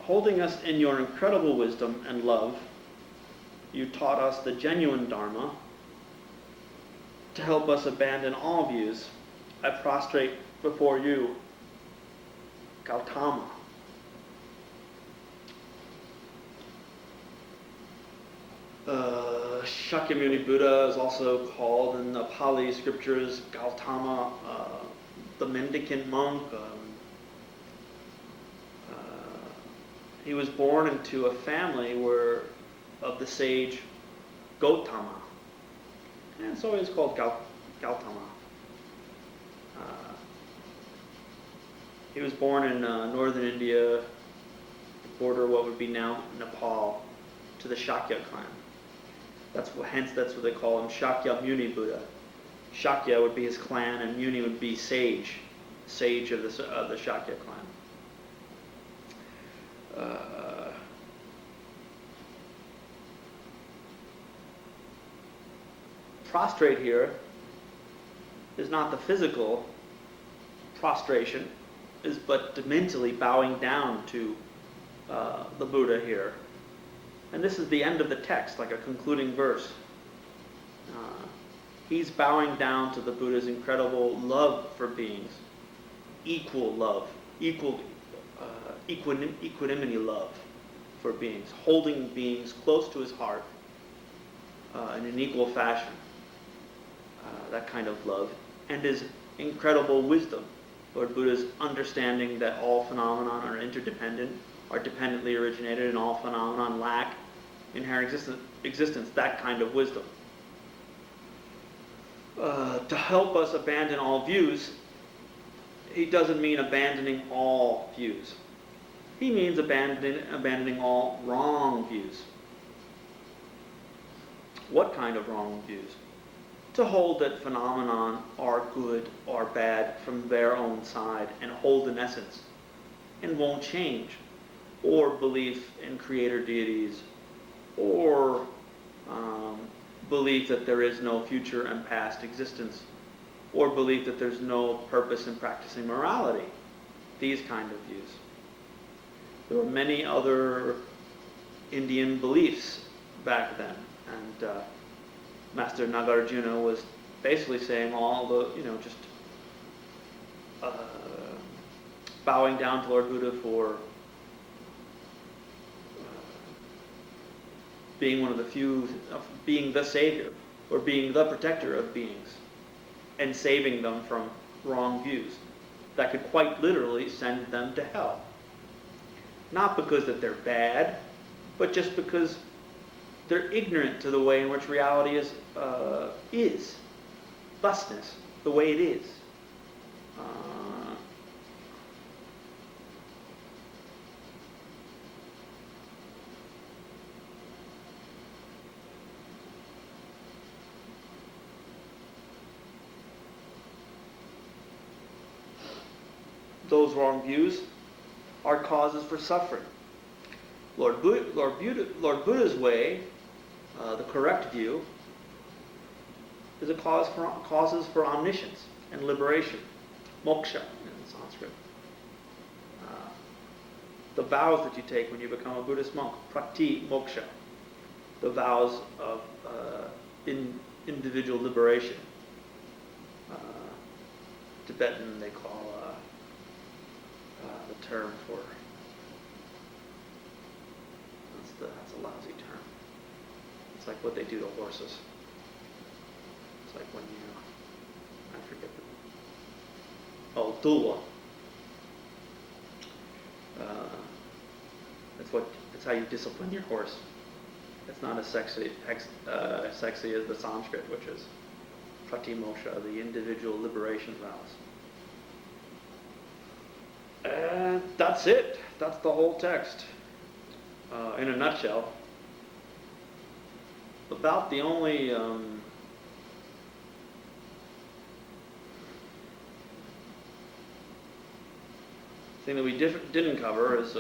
holding us in your incredible wisdom and love, you taught us the genuine Dharma. To help us abandon all views, I prostrate before you, Gautama. Shakyamuni Buddha is also called in the Pali scriptures Gautama, the mendicant monk. He was born into a family of the sage Gautama, and so he's called Gautama. He was born in northern India, border what would be now Nepal, to the Shakya clan. Hence that's what they call him, Shakyamuni Buddha. Shakya would be his clan, and Muni would be sage of the Shakya clan. Prostrate here is not the physical prostration, but mentally bowing down to the Buddha here. And this is the end of the text, like a concluding verse. He's bowing down to the Buddha's incredible love for beings, equal love, equanimity love for beings, holding beings close to his heart in an equal fashion, that kind of love, and his incredible wisdom. Lord Buddha's understanding that all phenomena are interdependent, are dependently originated, and all phenomena lack inherent existence, that kind of wisdom. To help us abandon all views, he doesn't mean abandoning all views. He means abandoning all wrong views. What kind of wrong views? To hold that phenomena are good or bad from their own side and hold in essence and won't change, or belief in creator deities, or belief that there is no future and past existence, or belief that there's no purpose in practicing morality. These kind of views. There were many other Indian beliefs back then, and Master Nagarjuna was basically saying all the, just bowing down to Lord Buddha for being one of the few, being the savior, or being the protector of beings, and saving them from wrong views that could quite literally send them to hell. Not because that they're bad, but just because they're ignorant to the way in which reality is thusness, the way it is. Those wrong views are causes for suffering. Lord Buddha's way, the correct view, is a causes for omniscience and liberation, moksha in Sanskrit. The vows that you take when you become a Buddhist monk, prati moksha, the vows of individual liberation. Tibetan they call the term for, that's a lousy term. It's like what they do to horses. It's like when I forget dulwa. It's how you discipline your horse. It's not as sexy as the Sanskrit, which is pratimoksha, the individual liberation vows. And that's it. That's the whole text. In a nutshell. About the only thing that we didn't cover is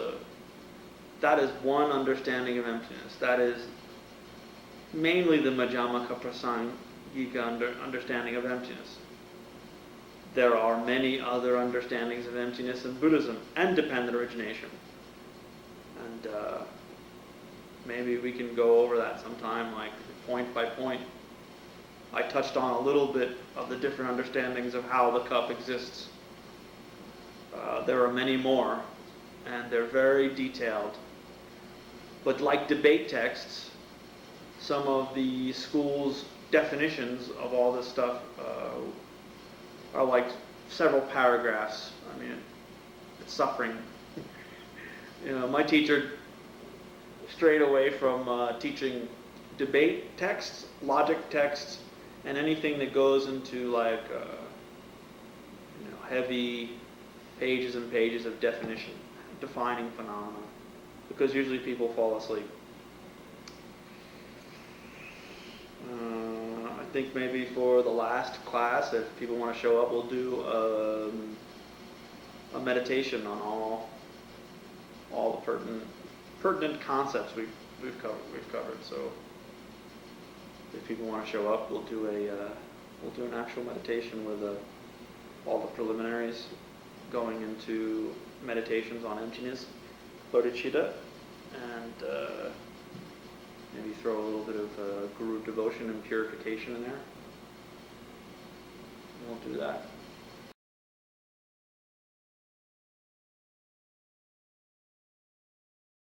that is one understanding of emptiness. That is mainly the Madhyamaka Prasangika understanding of emptiness. There are many other understandings of emptiness in Buddhism and dependent origination. And maybe we can go over that sometime, like point by point. I touched on a little bit of the different understandings of how the cup exists. There are many more, and they're very detailed. But like debate texts, some of the school's definitions of all this stuff are like several paragraphs. I mean, it's suffering. My teacher strayed away from teaching debate texts, logic texts, and anything that goes into like heavy pages and pages of definition, defining phenomena, because usually people fall asleep. I think maybe for the last class, if people want to show up, we'll do a meditation on all the pertinent concepts we've covered. So if people want to show up, we'll do an actual meditation with all the preliminaries going into meditations on emptiness, bodhicitta, and maybe throw a little bit of guru devotion and purification in there. We'll do that.